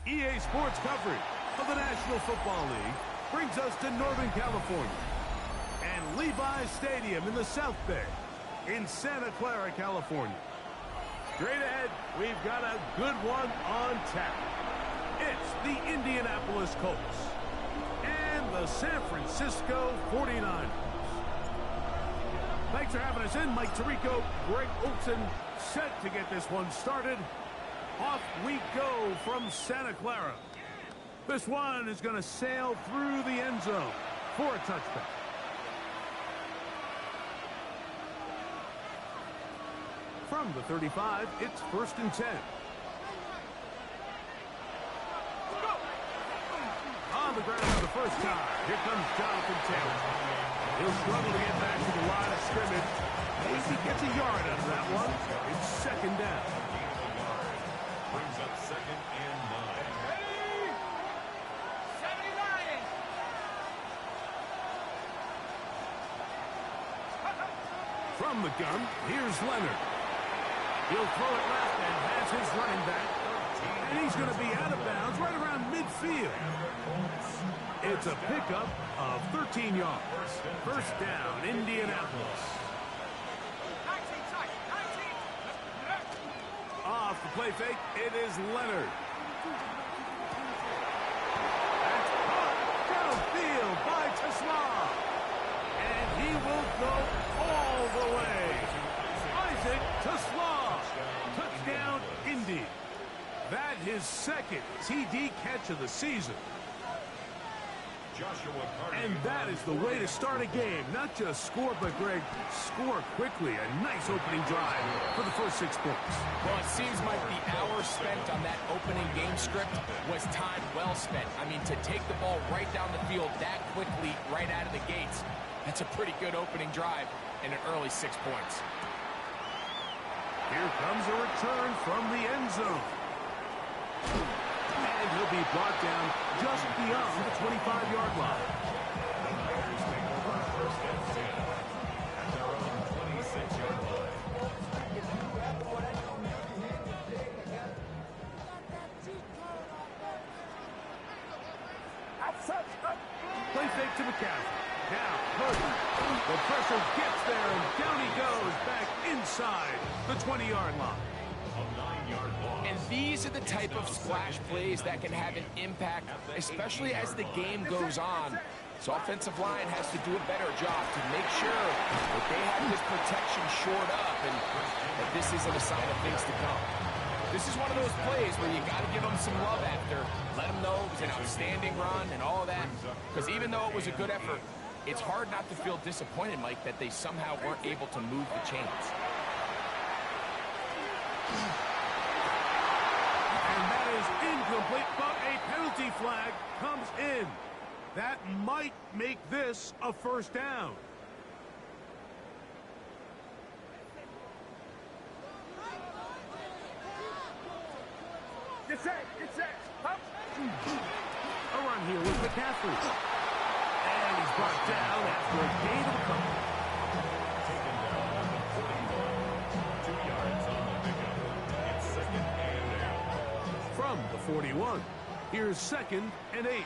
EA Sports coverage of the National Football League brings us to Northern California and Levi's Stadium in the South Bay in Santa Clara, California. Straight ahead, we've got a good one on tap. It's the Indianapolis Colts and the San Francisco 49ers. Thanks for having us in. Mike Tirico, Greg Olson, set to get this one started. Off we go from Santa Clara. This one is going to sail through the end zone for a touchdown. From the 35, it's 1st and 10. On the ground for the first time. Here comes Jonathan Taylor. He'll struggle to get back to the line of scrimmage. Maybe gets a yard out of that one. It's 2nd down. Brings up 2nd and 9. Ready? 79. From the gun, here's Leonard. He'll throw it left and has his running back. And he's going to be out of bounds right around midfield. It's a pickup of 13 yards. 1st down, Indianapolis. 19. Off the play fake, it is Leonard. That's caught downfield by Tesla. And he will go all the way. Isaac Tesla. Touchdown, Indy. That his 2nd TD catch of the season. And that is the way to start a game. Not just score, but, Greg, score quickly. A nice opening drive for the first 6 points. Well, it seems like the hour spent on that opening game script was time well spent. I mean, to take the ball right down the field that quickly, right out of the gates, that's a pretty good opening drive and an early 6 points. Here comes a return from the end zone. And he'll be brought down just beyond the 25-yard line. Play fake to McCaffrey. Now, Purdy. The pressure gets there, and down he goes back inside the 20-yard line. And these are the type of splash plays that can have an impact, especially as the game goes on. So offensive line has to do a better job to make sure that they have this protection shored up and that this isn't a sign of things to come. This is one of those plays where you got to give them some love after. Let them know it was an outstanding run and all of that. Because even though it was a good effort, it's hard not to feel disappointed, Mike, that they somehow weren't able to move the chains. And that is incomplete, but a penalty flag comes in. That might make this a 1st down. Get set. Up. A run here with McCaffrey. And he's brought down after a gain of a couple. Taken down at the 41. 2 yards on the pickup. It's 2nd and 8. From the 41, here's 2nd and 8.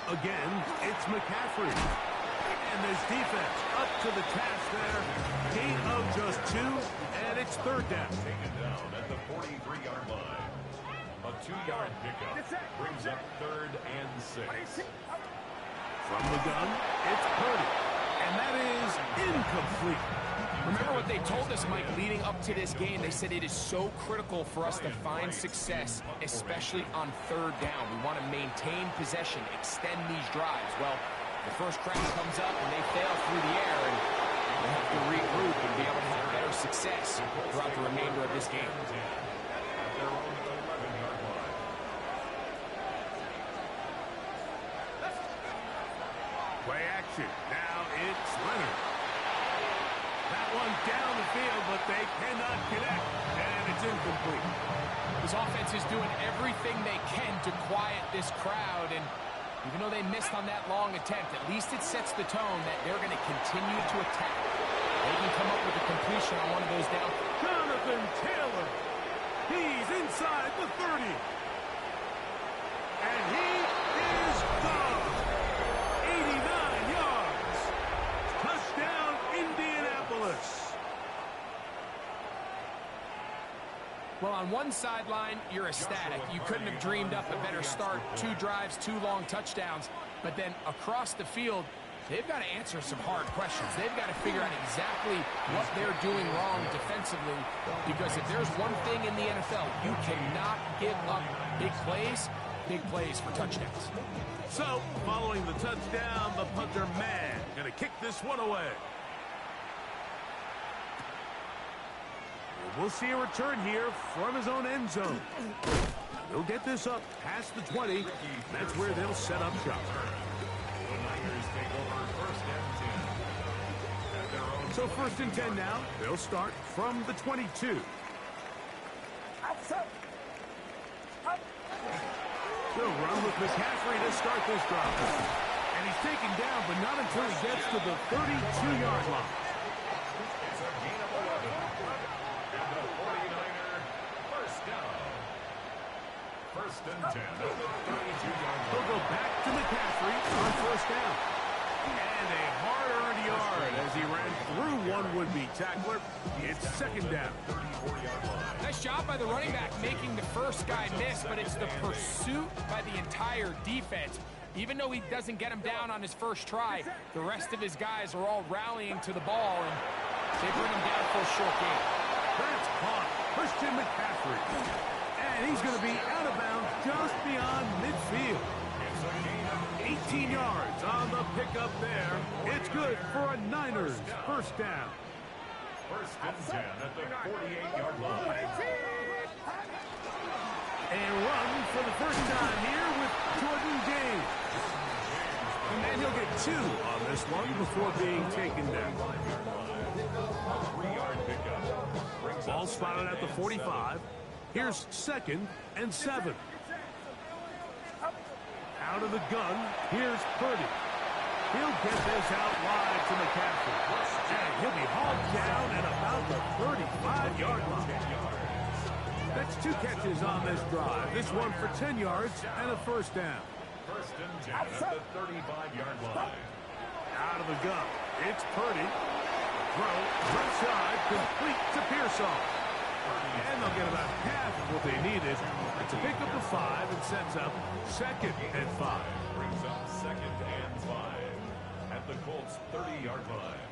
Again, it's McCaffrey. And this defense up to the task there. Gain of just 2, and it's 3rd down. Taken down at the 43-yard line. A 2-yard pickup brings up 3rd and 6. From the gun, it's Purdy. And that is incomplete. Remember what they told us, Mike, leading up to this game. They said it is so critical for us to find success, especially on 3rd down. We want to maintain possession, extend these drives. Well, the first crack comes up and they fail through the air, and they have to regroup and be able to have better success throughout the remainder of this game. Play action. Now it's Leonard. That one down the field, but they cannot connect, and it's incomplete. This offense is doing everything they can to quiet this crowd, and even though they missed on that long attempt, at least it sets the tone that they're going to continue to attack. They can come up with a completion on one of those down. Jonathan Taylor. He's inside Well, on one sideline, you're ecstatic. You couldn't have dreamed up a better start. 2 drives, 2 long touchdowns. But then across the field, they've got to answer some hard questions. They've got to figure out exactly what they're doing wrong defensively, because if there's one thing in the NFL, you cannot give up big plays for touchdowns. So, following the touchdown, the punter man going to kick this one away. We'll see a return here from his own end zone. He'll get this up past the 20. That's where they'll set up shop. The Niners take over first and 10. At their own So first and 10 now. They'll start from the 22. They'll run with McCaffrey to start this drive. And he's taken down, but not until he gets to the 32-yard line. It's a gain of 11. And the 49er first down. First and 10 at the 32-yard line. They'll go back to McCaffrey on first down. And a hard-earned yard as he ran through one would-be tackler. It's second down. 34-yard line. Nice job by the running back making the first guy miss, but it's the pursuit by the entire defense. Even though he doesn't get him down on his first try, the rest of his guys are all rallying to the ball, and they bring him down for a short game. That's caught. Christian McCaffrey. And he's going to be out of bounds just beyond midfield. It's a gain of 18 yards on the pickup there. It's good for a Niners first down. first and 10 at the 48-yard line. And run for the first time here with Jordan James. And he'll get 2 on this one before being taken down. 3-yard pickup. Ball spotted at the 45. Here's second and 7. Out of the gun, here's Purdy. He'll get this out wide to McCaffrey. And he'll be hauled down at about the 35-yard line. That's 2 catches on this drive. This one for 10 yards and a first down. First and 10 at the 35-yard line. Out of the gun, it's Purdy. Throw, left side, complete to Pearsall. And they'll get about half of what they needed to pick up the 5 and sets up second and 5. Brings up second and 5 at the Colts' 30-yard line.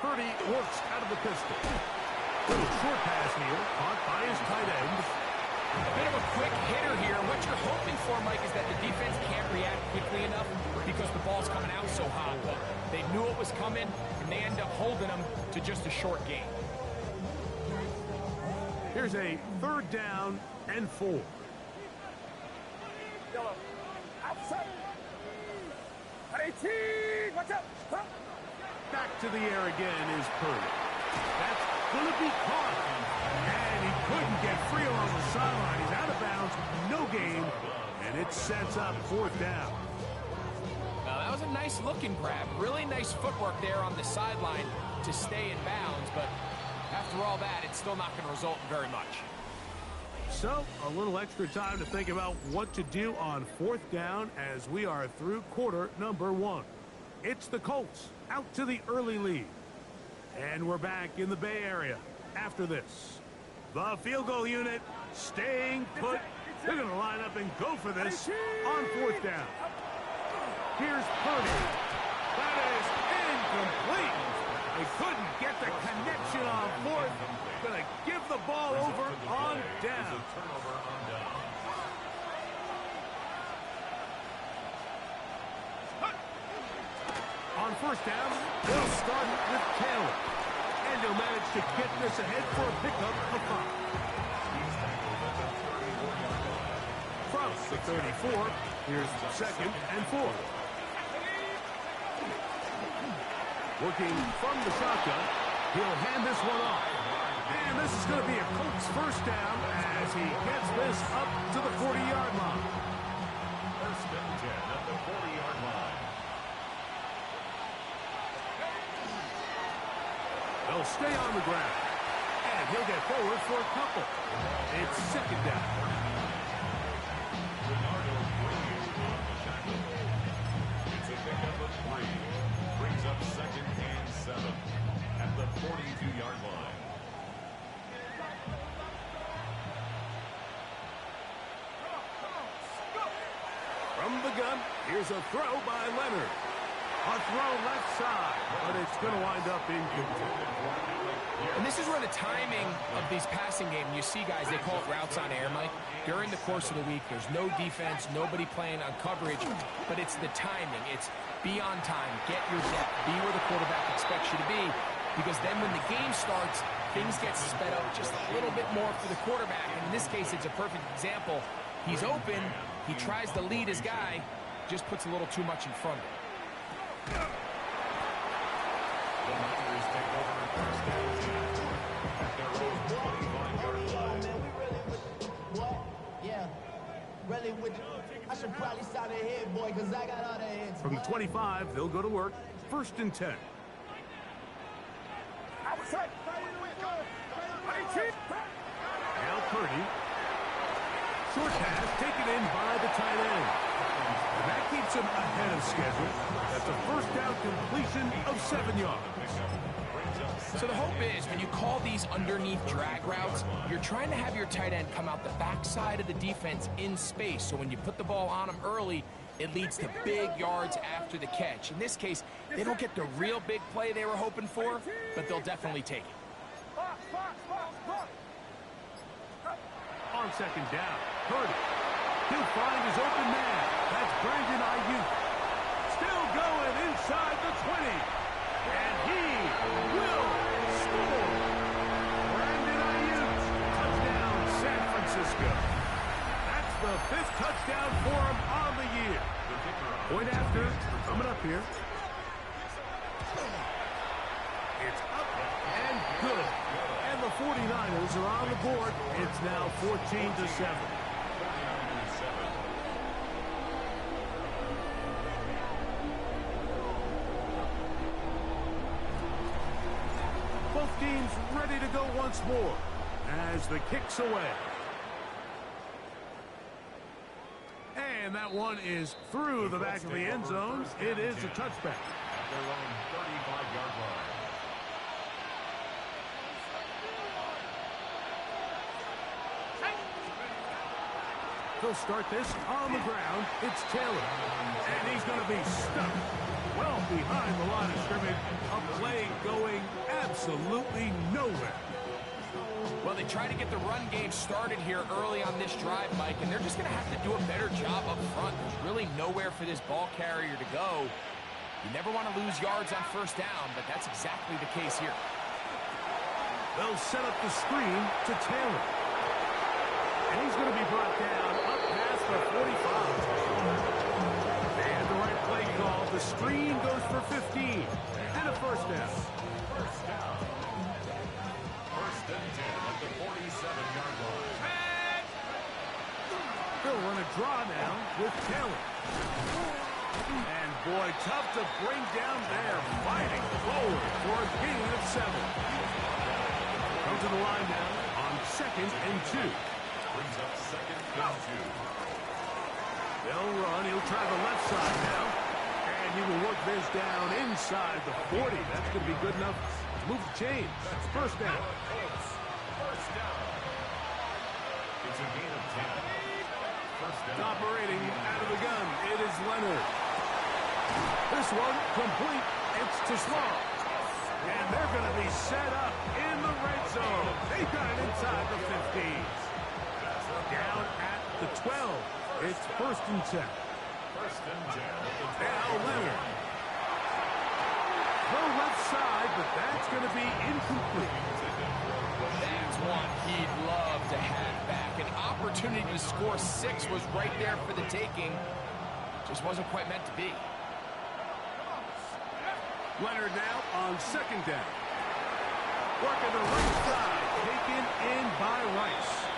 Purdy works out of the pistol. Little short pass here, caught by his tight end. A bit of a quick hitter here. What you're hoping for, Mike, is that the defense can't react quickly enough because the ball's coming out so hot. But they knew it was coming, and they end up holding them to just a short gain. Here's a third down and 4. Back to the air again is Purdy. That's going to be caught. And he couldn't get free along the sideline. He's out of bounds, no gain, and it sets up 4th down. Now, that was a nice looking grab. Really nice footwork there on the sideline to stay in bounds, but after all that, it's still not going to result in very much. So, a little extra time to think about what to do on 4th down as we are through quarter number 1. It's the Colts out to the early lead. And we're back in the Bay Area after this. The field goal unit staying put. They're going to line up and go for this on 4th down. Here's Purdy. That is incomplete. They couldn't get the connection on 4th. Going to give the ball over on down. Turnover on down. On first down, they'll start with Taylor. And he'll manage to get this ahead for a pickup of 5. He's tackled at the 34-yard line. From the 34, here's second and 4. Working from the shotgun, he'll hand this one off. And this is going to be a Colts first down as he gets this up to the 40-yard line. First and 10 at the 40-yard line. They'll stay on the ground. And he'll get forward for a couple. It's second down. Bernardo Green on the tackle. It's a pickup of 3. Brings up second and 7 at the 42-yard 20-yard line. From the gun, here's a throw by Leonard. A throw left side, but it's going to wind up incomplete. And this is where the timing of these passing games, you see guys, they call it routes on air, Mike. During the course of the week, there's no defense, nobody playing on coverage, but it's the timing. It's be on time, get your depth, be where the quarterback expects you to be, because then when the game starts, things get sped up just a little bit more for the quarterback. And in this case, it's a perfect example. He's open, he tries to lead his guy, just puts a little too much in front of him. The Niners take over first down at their own 25-yard line. I should probably sign a head, boy, because I got all the heads. From the 25, they'll go to work. 1st and 10. Now Purdy. Short pass taken in by the tight end. And that keeps him ahead of schedule. That's a first down completion of 7 yards. So the hope is when you call these underneath drag routes, you're trying to have your tight end come out the backside of the defense in space. So when you put the ball on him early, it leads to big yards after the catch. In this case, they don't get the real big play they were hoping for, but they'll definitely take it. On 2nd down, Purdy. He'll find his open man. That's Brandon Ayuk. Still going inside the 20. And he will score. Brandon Ayuk. Touchdown, San Francisco. That's the 5th touchdown for him on the year. Point after, coming up here. It's up and good. And the 49ers are on the board. It's now 14-7. Both teams ready to go once more as the kick's away. And that one is through the back of the end zone. It is a touchback. At their own 35-yard line. They'll start this on the ground. It's Taylor. And he's going to be stuck well behind the line of scrimmage. A play going absolutely nowhere. Well, they try to get the run game started here early on this drive, Mike, and they're just going to have to do a better job up front. There's really nowhere for this ball carrier to go. You never want to lose yards on 1st down, but that's exactly the case here. They'll set up the screen to Taylor. And he's going to be brought down up past the 45. And the right play call. The screen goes for 15. And a 1st down. First down. 1st and 10 at the 47-yard line. They'll run a draw now with Taylor. And boy, tough to bring down there. Fighting forward for a gain of 7. Come to the line now on 2nd and 2. Brings up 2nd and 2. They'll run. He'll try the left side now. And he will work this down inside the 40. That's going to be good enough to move the chains. That's 1st down. First down. It's a gain of 10. First down. Operating out of the gun. It is Leonard. This one complete. It's to Small. And they're going to be set up in the red zone. They've got it inside the 15. Down at the 12. It's 1st and 10. 1st and 10. Now Leonard. Throw left side, but that's going to be incomplete. That's one he'd love to have back. An opportunity to score 6 was right there for the taking. Just wasn't quite meant to be. Leonard now on 2nd down. Working the right side, taken in by Rice.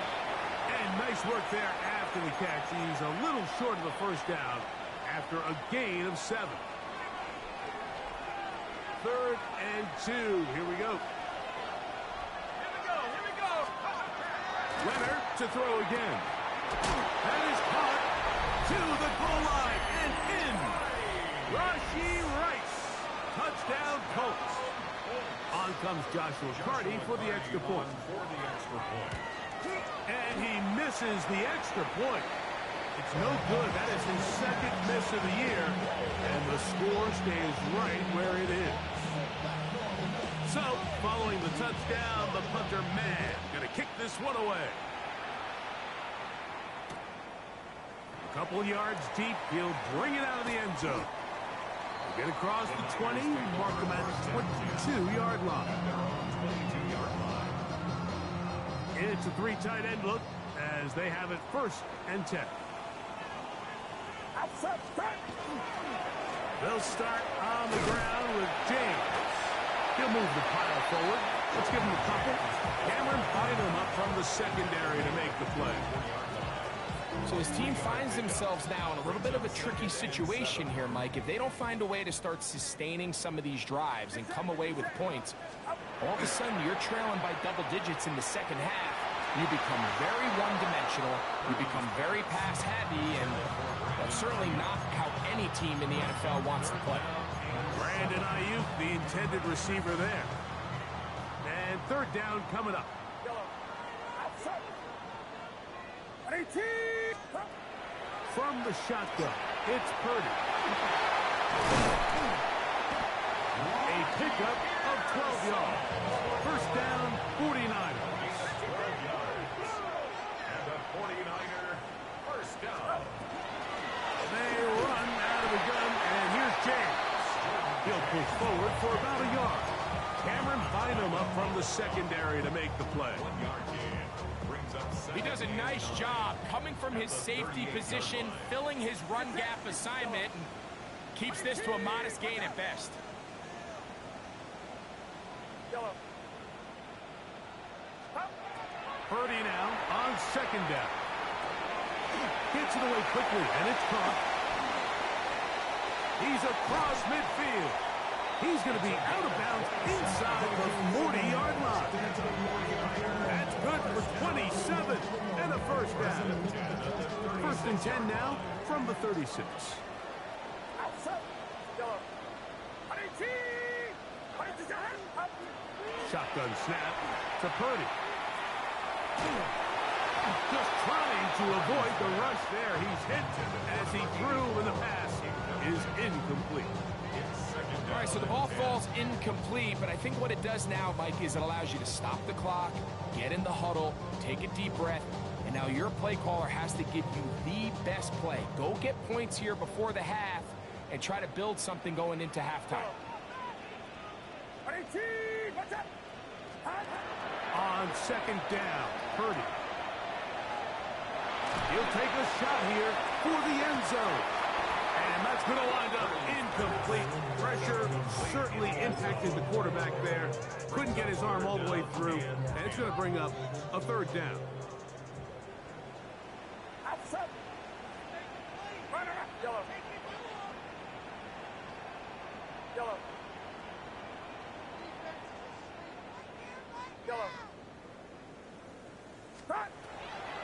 And nice work there after the catch. He's a little short of the 1st down after a gain of 7. 3rd and 2. Here we go. Leonard to throw again. That is caught to the goal line and in. Rashee Rice. Touchdown Colts. On on comes Joshua Carty for the extra point. And he misses the extra point. It's no good. That is his second miss of the year. And the score stays right where it is. So, following the touchdown, the punter, man, going to kick this one away. A couple yards deep, he'll bring it out of the end zone. Get across the 20, mark him at the 22-yard line. It's a three tight end look as they have it 1st and 10. They'll start on the ground with James. He'll move the pile forward. Let's give him a couple. Cameron Bynum up from the secondary to make the play. So his team finds themselves now in a little bit of a tricky situation here, Mike. If they don't find a way to start sustaining some of these drives and come away with points, all of a sudden you're trailing by double digits in the second half. You become very one-dimensional. You become very pass-heavy, and that's certainly not how any team in the NFL wants to play. Brandon Ayuk, the intended receiver there. And 3rd down coming up. From the shotgun, it's Purdy. A pickup of 12 yards. 1st down, 49ers. And the 49er, 1st down. They run out of the gun, and here's James. He'll push forward for about a yard. Cameron Bynum up from the secondary to make the play. 1 yard gain. He does a nice job coming from his safety position, filling his run gap assignment, and keeps this to a modest gain at best. Purdy now on 2nd down. Gets it away quickly, and it's caught. He's across midfield. He's going to be out of bounds inside the 40-yard line. That's good for 27 and a 1st down. 1st and 10 now from the 36. Shotgun snap to Purdy. Just trying to avoid the rush there. He's hit as he threw, and the pass is incomplete. All right, so the ball falls incomplete, but I think what it does now, Mike, is it allows you to stop the clock, get in the huddle, take a deep breath, and now your play caller has to give you the best play. Go get points here before the half and try to build something going into halftime. On 2nd down, Purdy. He'll take a shot here for the end zone. And that's going to wind up incomplete. Pressure certainly impacted the quarterback there. Couldn't get his arm all the way through. And it's going to bring up a 3rd down.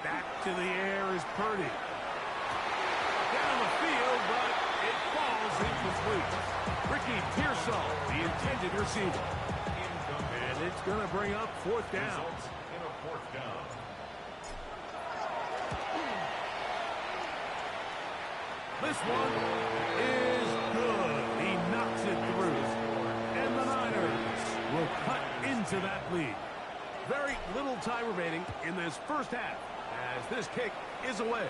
Back to the air is Purdy. Down the field, but it falls incomplete. Ricky Pearsall, the intended receiver. And it's going to bring up 4th down. In a 4th down. This one is good. He knocks it through. And the Niners will cut into that lead. Very little time remaining in this 1st half as this kick is away.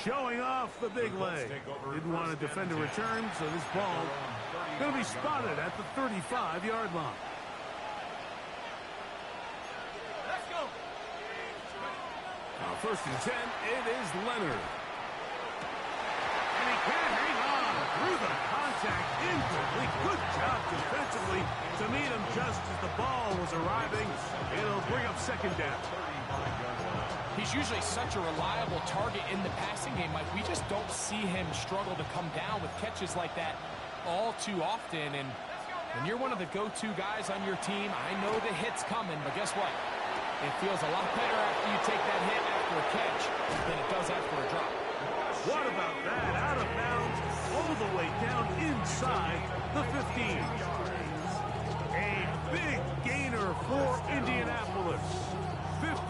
Showing off the big leg. Didn't want to defend a return, so this ball going to be spotted at the 35-yard line. Let's go. Now 1st and 10, it is Leonard. And he can't hang on through the contact. Incomplete. Good job defensively to meet him just as the ball was arriving. It'll bring up 2nd down. He's usually such a reliable target in the passing game, Mike. We just don't see him struggle to come down with catches like that all too often. And when you're one of the go-to guys on your team, I know the hit's coming, but guess what? It feels a lot better after you take that hit after a catch than it does after a drop. What about that? Out of bounds, all the way down inside the 15. A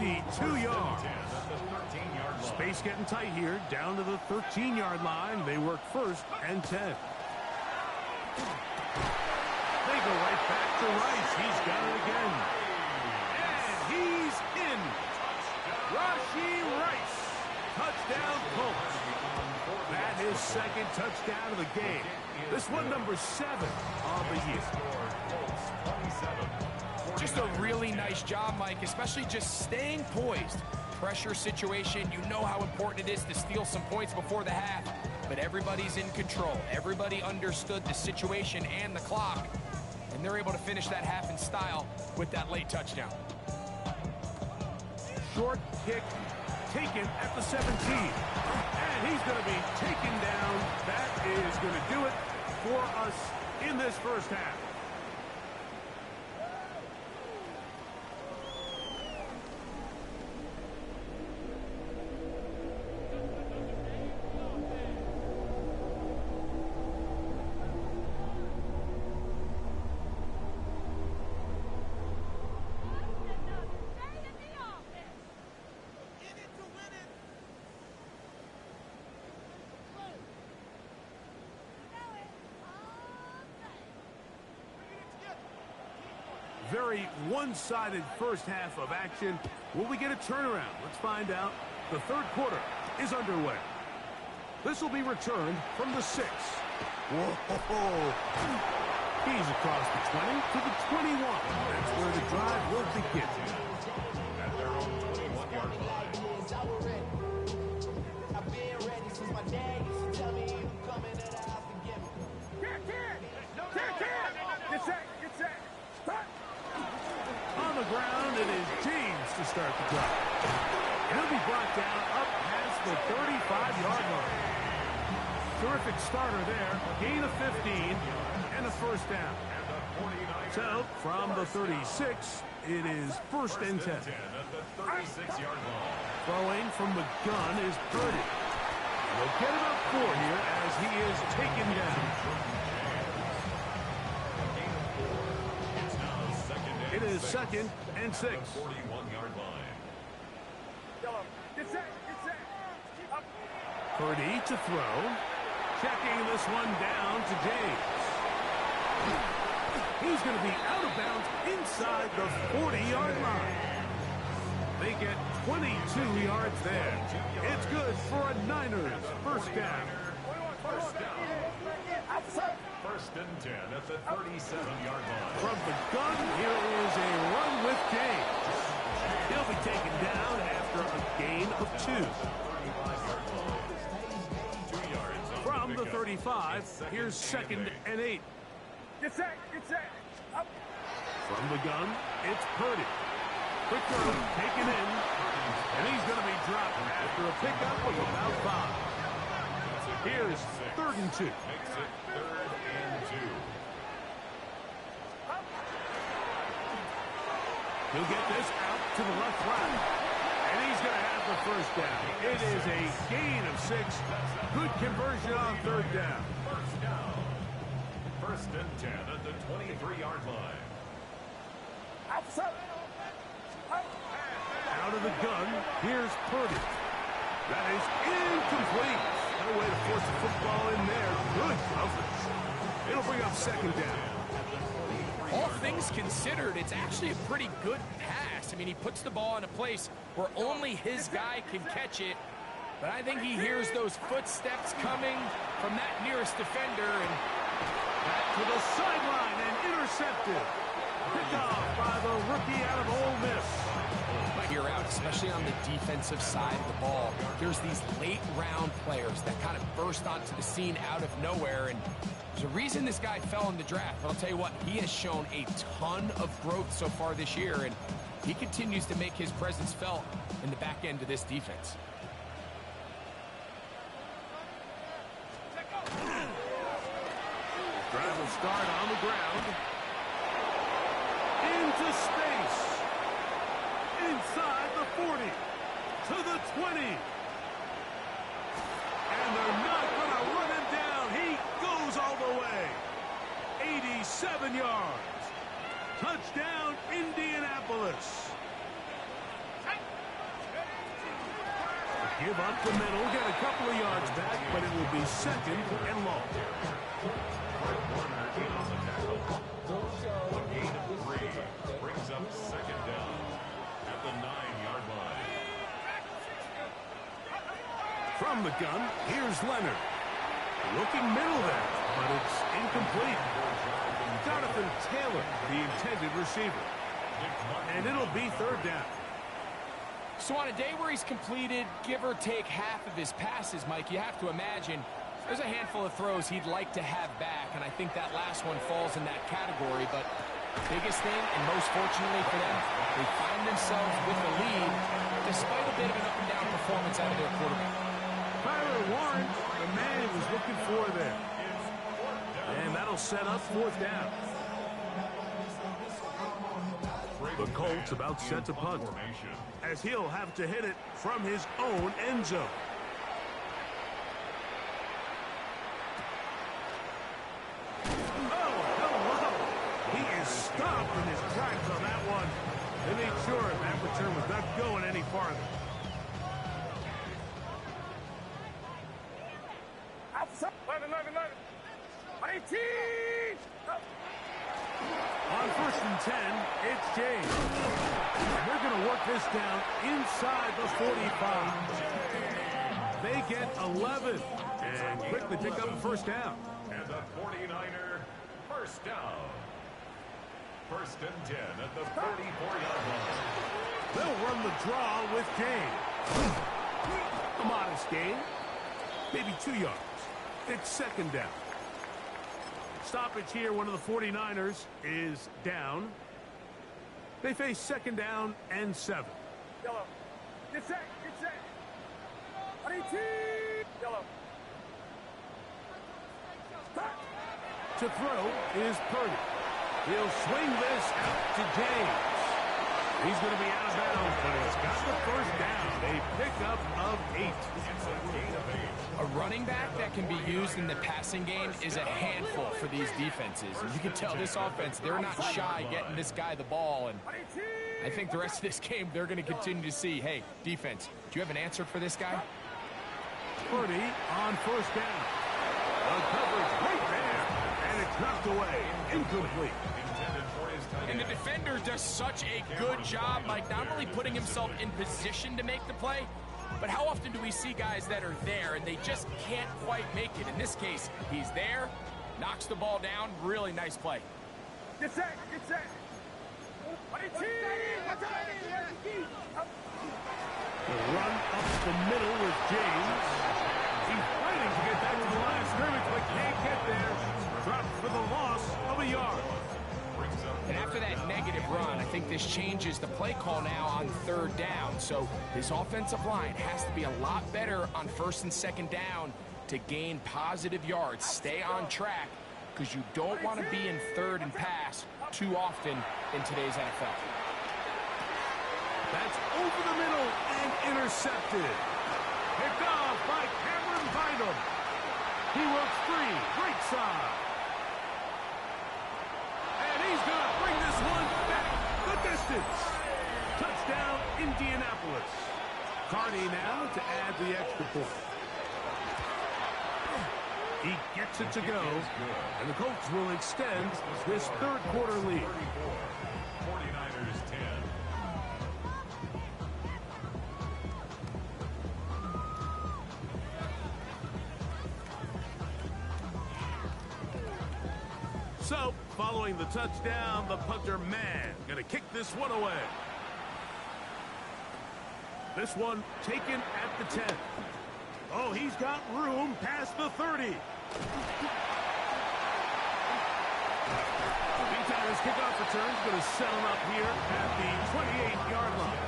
52 yards. Space getting tight here, down to the 13-yard line. They work first and 10. They go right back to Rice. He's got it again. And he's in. Rashee Rice. Touchdown Colts. That is second touchdown of the game. This one number 7 on the year. Just a really nice job, Mike, especially just staying poised. Pressure situation, you know how important it is to steal some points before the half, but everybody's in control. Everybody understood the situation and the clock, and they're able to finish that half in style with that late touchdown. Short kick taken at the 17. And he's going to be taken down. That is going to do it for us in this first half. Very one-sided first half of action. Will we get a turnaround? Let's find out. The third quarter is underway. This will be returned from the 6. Whoa! He's across the 20 to the 21. That's where the drive will begin. At their own 21-yard line. I've been ready since my dad used to tell me you coming to the house to get me. Get set! On the ground, it is James to start the drive. He'll be brought down up past the 35-yard line. Terrific starter there. Gain of 15 and a first down. So, from the 36, it is first and 10. Throwing from the gun is Purdy. He'll get about 4 here as he is taken down. It is second and 6. 41-yard line. Purdy to throw. Checking this one down to James. He's going to be out of bounds inside the 40-yard line. They get 22 yards there. It's good for a Niners first down. First and 10 at the 37-yard line. From the gun, here is a run with James. He'll be taken down after a gain of 2. From the 35, here's second and 8. Get set. From the gun, it's Purdy. Quick throw, taken in, and he's going to be dropped after a pickup of about 5. Here's third and 2. Makes it third and 2. He'll get this out to the left flat. And he's going to have the first down. It is a gain of 6. Good conversion on third down. First down. First and 10 at the 23-yard line. Out of the gun, here's Purdy. That is incomplete. No way to force the football in there. Good coverage. It'll bring up second down. All things considered, it's actually a pretty good pass. I mean, he puts the ball in a place where only his guy can catch it. But I think he hears those footsteps coming from that nearest defender. And back to the sideline and intercepted. Picked off by the rookie out of Ole Miss. Here out, especially on the defensive side of the ball, there's these late round players that kind of burst onto the scene out of nowhere, and there's a reason this guy fell in the draft. But I'll tell you what, he has shown a ton of growth so far this year, and he continues to make his presence felt in the back end of this defense. Drive will start on the ground. Into space. Inside the 40. To the 20. And they're not going to run him down. He goes all the way. 87 yards. Touchdown, Indianapolis. Give up the middle, get a couple of yards back, but it will be second and long. A gain of 3 brings up second down at the 9-yard line. From the gun, here's Leonard. Looking middle there, but it's incomplete. Jonathan Taylor, the intended receiver. And it'll be third down. So on a day where he's completed, give or take half of his passes, Mike, you have to imagine there's a handful of throws he'd like to have back, and I think that last one falls in that category. But biggest thing, and most fortunately for them, they find themselves with the lead despite a bit of an up-and-down performance out of their quarterback. Tyler Warren, the man he was looking for there. And that'll set up fourth down. The Colts about set to punt, as he'll have to hit it from his own end zone. Oh, hello. He is stopped in his tracks on that one. They made sure that return was not going any farther. On first and 10, it's James. And they're going to work this down inside the 45. They get 11 and quickly pick up a first down. And the 49er first down. First and 10 at the 34-yard line. They'll run the draw with James. A modest gain, maybe 2 yards. It's second down. Stoppage here, one of the 49ers is down. They face second down and 7. Yellow. Get set. Get set. Yellow. To throw is Purdy. He'll swing this out to James. He's going to be out of bounds, but he's got the first down. A pickup of 8. It's a gain of 8. A running back that can be used in the passing game is a handful for these defenses. And you can tell this offense, they're not shy getting this guy the ball. And I think the rest of this game, they're going to continue to see, hey, defense, do you have an answer for this guy? Purdy on first down. The coverage right there, and it's knocked away. Incomplete. And the defender does such a good job, Mike, not only putting himself in position to make the play, but how often do we see guys that are there and they just can't quite make it? In this case, he's there, knocks the ball down, really nice play. Get set. Get set. The run up the middle with James. He's fighting to get back to the line of scrimmage, but can't get there. Dropped for the loss of a yard. And after that negative run, I think this changes the play call now on third down. So this offensive line has to be a lot better on first and second down to gain positive yards. Stay on track, because you don't want to be in third and pass too often in today's NFL. That's over the middle and intercepted. Picked off by Cameron Bynum. He works free, right side. And he's going to bring this one back the distance. Touchdown, Indianapolis. Carney now to add the extra point. He gets it to go, and the Colts will extend this third quarter lead. 49ers 10. So, following the touchdown, the punter man going to kick this one away. This one taken at the 10. Oh, he's got room past the 30. Meantime, his kickoff return is going to set him up here at the 28-yard line.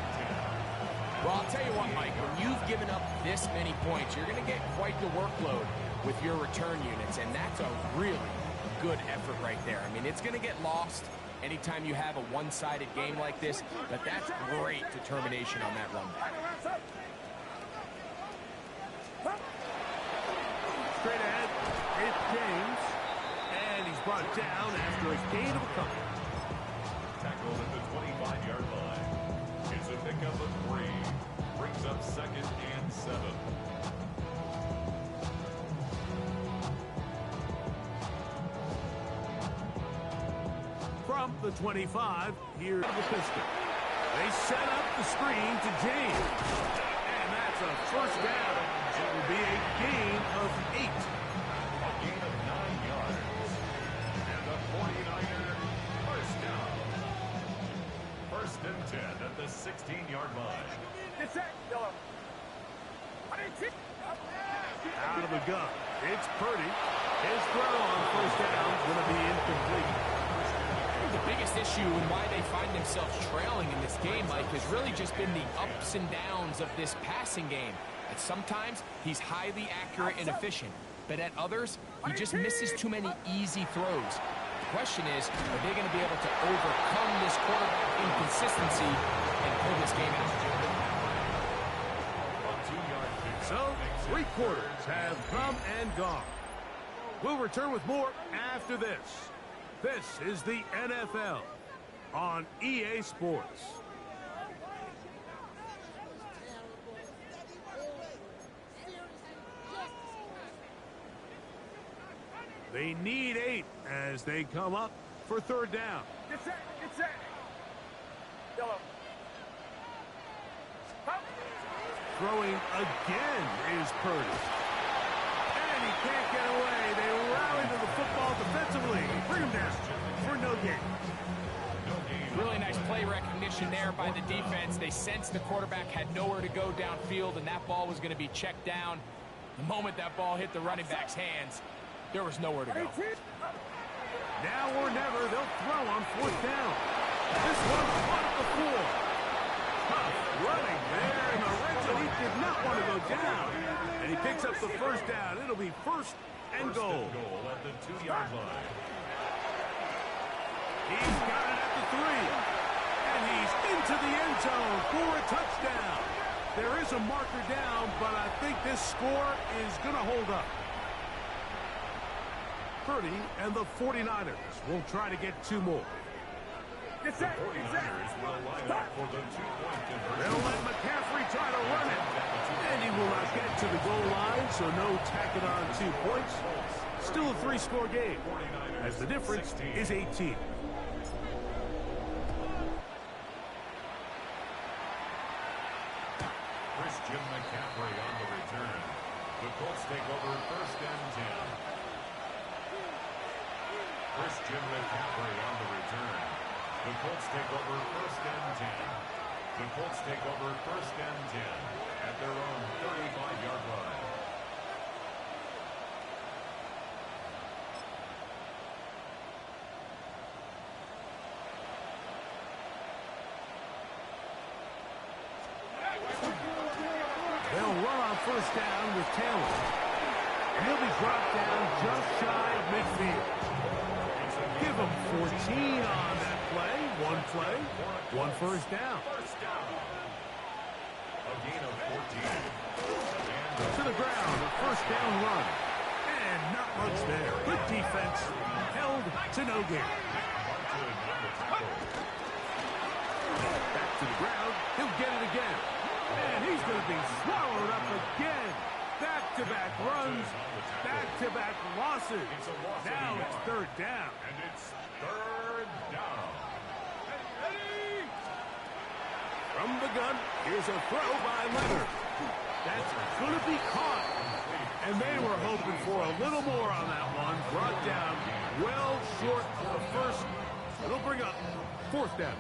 Well, I'll tell you what, Mike, when you've given up this many points, you're going to get quite the workload with your return units, and that's a really good effort right there. I mean, it's going to get lost anytime you have a one-sided game like this, but that's great determination on that run back. Straight ahead, it's James, and he's brought down after a gain of a couple. Tackled at the 25-yard line. It's a pickup of 3. Brings up second and 7. From the 25, here to the pistol. They set up the screen to James. And that's a first down. It will be a gain of 8. A gain of 9 yards. And the 49er first down. First and 10 at the 16-yard line. Get set, yellow. Out of the gun. It's Purdy. His throw on first down is going to be incomplete. The biggest issue and why they find themselves trailing in this game, Mike, has really just been the ups and downs of this passing game. At sometimes, he's highly accurate and efficient, but at others, he just misses too many easy throws. The question is, are they going to be able to overcome this quarterback inconsistency and pull this game out? So, 3 quarters have come and gone. We'll return with more after this. This is the NFL on EA Sports. They need 8 as they come up for third down. Get set, get set. Yellow. Throwing again is Purdy. And he can't get away. They rally to the football defensively. Bring him down for no gain. Really nice play recognition there by the defense. They sensed the quarterback had nowhere to go downfield, and that ball was going to be checked down. The moment that ball hit the running back's hands, there was nowhere to go. Now or never, they'll throw on fourth down. This one's caught at the floor. Tough running there in the red zone. He did not want to go down. And he picks up the first down. It'll be first and goal. At the 2-yard line. He's got it at the 3. And he's into the end zone for a touchdown. There is a marker down, but I think this score is going to hold up. Purdy and the 49ers will try to get 2 more. Get set, The get set. 49ers will line up for the 2-point conversion. They'll let McCaffrey try to run it. And he will not get to the goal line, so no tacking on 2 points. Still a 3-score game, as the difference is 18. Christian McCaffrey on the return. The Colts take over first and 10. Christian McCaffrey on the return. The Colts take over first and 10. The Colts take over first and 10 at their own 35-yard line. They'll run on first down with Taylor. And he'll be dropped down just shy of midfield. Give him 14 on that play. 1 first down. First down. A gain of 14. To the ground, a first down run. And not much there. Good defense. Held to no gain. Back to the ground. He'll get it again. And he's going to be swallowed up again. Back-to-back runs. Back-to-back losses. Now it's third down. And it's third down. From the gun, here's a throw by Leonard. That's going to be caught. And they were hoping for a little more on that one. Brought down well short of the first. It'll bring up fourth down.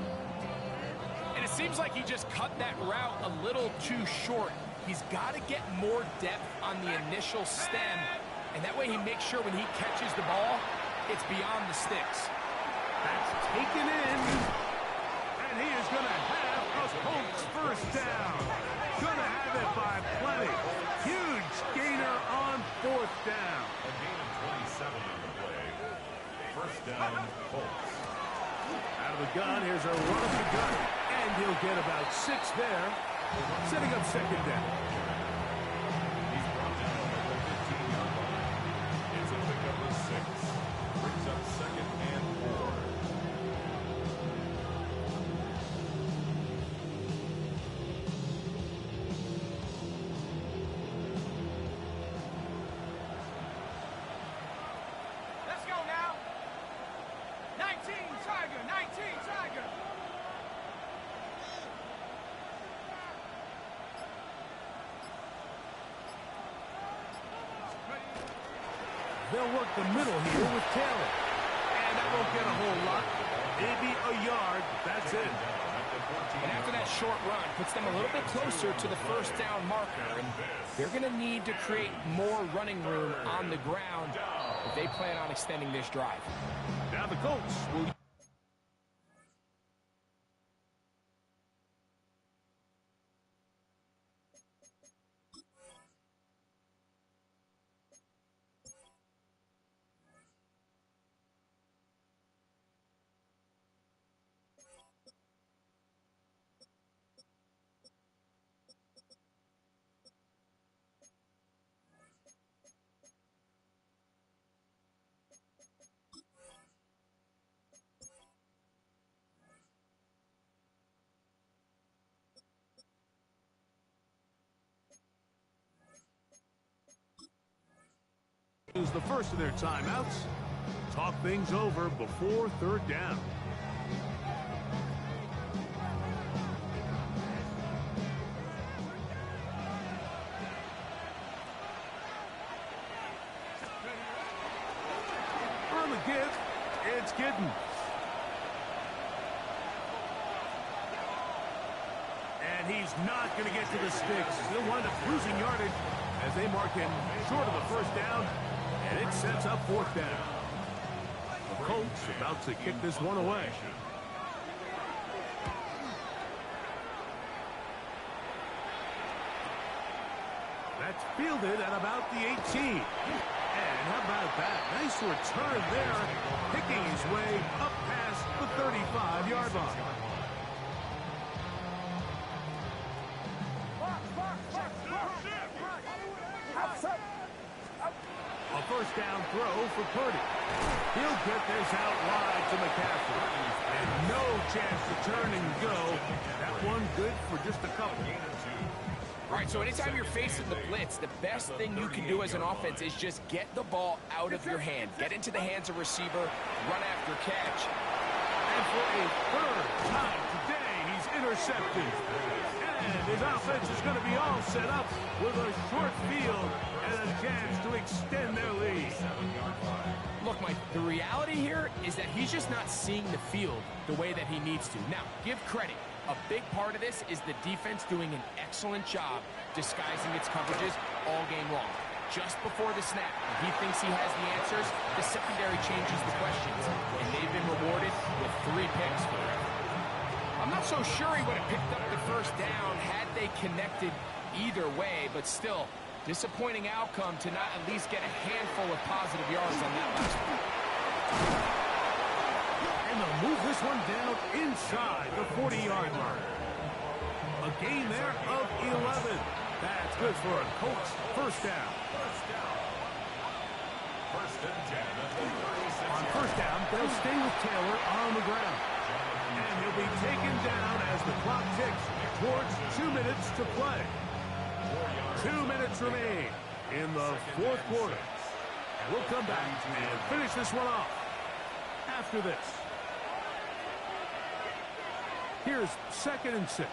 And it seems like he just cut that route a little too short. He's got to get more depth on the initial stem, and that way he makes sure when he catches the ball, it's beyond the sticks. That's taken in, and he is going to have a Colts first down. Going to have it by plenty. Huge gainer on fourth down. A gain of 27 on the play. First down, Colts. Out of the gun, here's a run of the gun, and he'll get about 6 there, setting up second down. He's brought down at the 15-yard line. It's a pickup of 6. Brings up second and 4. Let's go now. 19, Tiger, 19. They'll work the middle here with Taylor. And that won't get a whole lot. Maybe a yard. That's it. And after that short run, puts them a little bit closer to the first down marker. And they're going to need to create more running room on the ground if they plan on extending this drive. Now the Colts will... use the first of their timeouts. Talk things over before third down. On the give, it's Giddens. And he's not going to get to the sticks. He'll wind up losing yardage as they mark him short of the first down. And it sets up fourth down. The Colts about to kick this one away. That's fielded at about the 18. And how about that? Nice return there, picking his way up past the 35-yard line. A first down throw for Purdy. He'll get this out wide to McCaffrey. And no chance to turn and go. That one good for just a couple. All right, so anytime you're facing the blitz, the best thing you can do as an offense is just get the ball out of your hand. Get into the hands of receiver, run after catch. And for a third time today, he's intercepted. And his offense is going to be all set up with a short field and a chance to extend their lead. Look, Mike, the reality here is that he's just not seeing the field the way that he needs to. Now, give credit. A big part of this is the defense doing an excellent job disguising its coverages all game long. Just before the snap, when he thinks he has the answers, the secondary changes the questions, and they've been rewarded with 3 picks for it. I'm not so sure he would have picked up the first down had they connected either way, but still, disappointing outcome to not at least get a handful of positive yards on that last one. And they'll move this one down inside the 40-yard line. A gain there of 11. That's good for a Colts first down. On first down, they'll stay with Taylor on the ground. And he'll be taken down as the clock ticks towards 2 minutes to play. 2 minutes remain in the fourth quarter. And we'll come back and finish this one off after this. Here's 2nd and 6.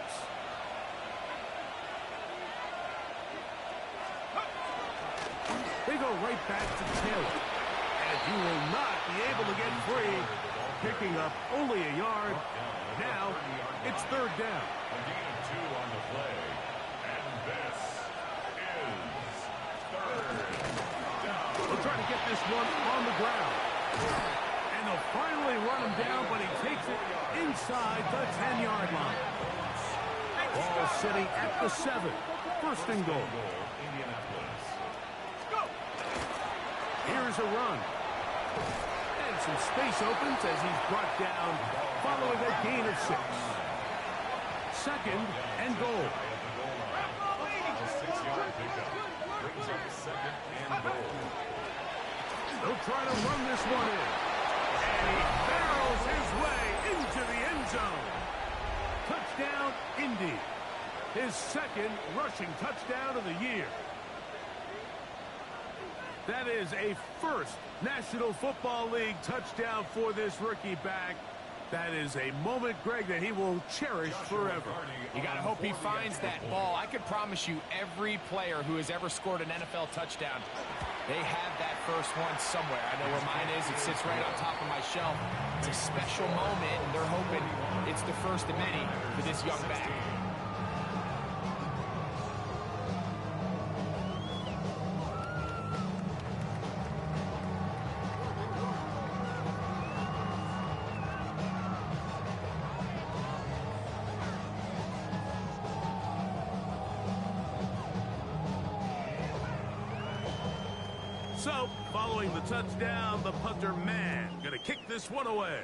They go right back to Taylor. And he will not be able to get free, picking up only a yard. Now it's third down. A gain of 2 on the play. And this is third down. They'll try to get this one on the ground. And they'll finally run him down, but he takes it inside the 10-yard line. Ball sitting at the 7. First and goal. Here's a run. And some space opens as he's brought down following a gain of 6. 2nd and goal. They'll try to run this one in. And he barrels his way into the end zone. Touchdown, Indy. His 2nd rushing touchdown of the year. That is a first National Football League touchdown for this rookie back. That is a moment, Greg, that he will cherish forever. You got to hope he finds that ball. I could promise you every player who has ever scored an NFL touchdown, they have that first one somewhere. I know where mine is. It sits right on top of my shelf. It's a special moment, and they're hoping it's the first of many for this young back. So, following the touchdown, the punter man going to kick this one away.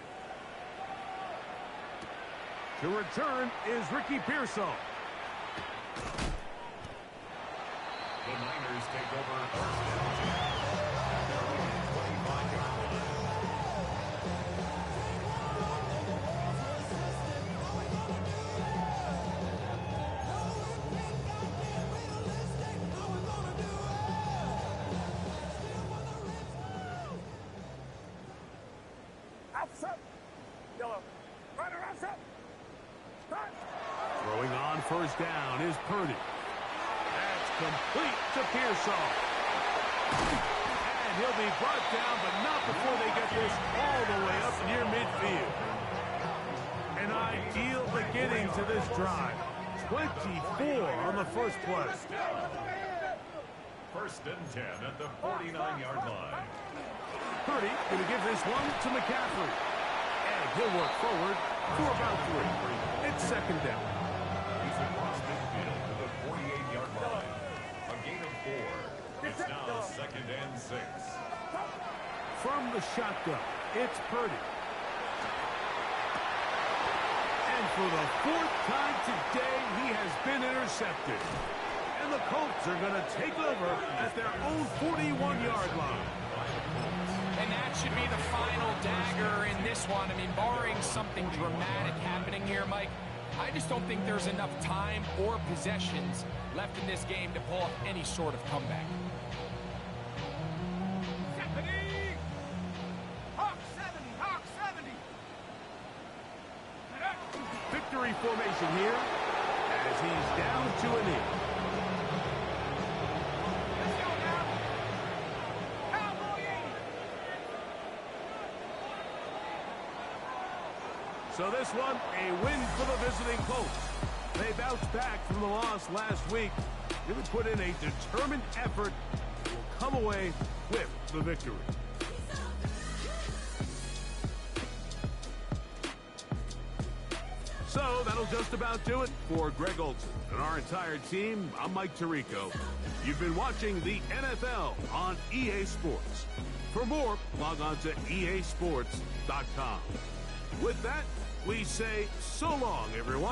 To return is Ricky Pearsall. The Niners take over first down. Their own 25-yard line. Outside. Yellow. Runner outside. Start. Throwing on first down is Purdy. That's complete to Pearsall. And he'll be brought down, but not before they get this all the way up near midfield. An ideal beginning to this drive. 24 on the first play. First and 10 at the 49-yard line. Purdy going to give this one to McCaffrey. And he'll work forward for about 3. It's second down. He's across midfield to the 48-yard line. A gain of 4. It's now second and 6. From the shotgun, it's Purdy. And for the 4th time today, he has been intercepted. And the Colts are going to take over at their own 41-yard line. And that should be the final dagger in this one. I mean, barring something dramatic happening here, Mike, I just don't think there's enough time or possessions left in this game to pull off any sort of comeback. Hawk 70. Hawk 70. Victory formation here as he's down to a knee. Let's go now. Cowboy 80. So this one, a win for the visiting Colts. They bounced back from the loss last week. Really put in a determined effort and will come away with the victory. So that'll just about do it for Greg Olson and our entire team. I'm Mike Tirico. You've been watching the NFL on EA Sports. For more, log on to easports.com. With that, we say so long, everyone.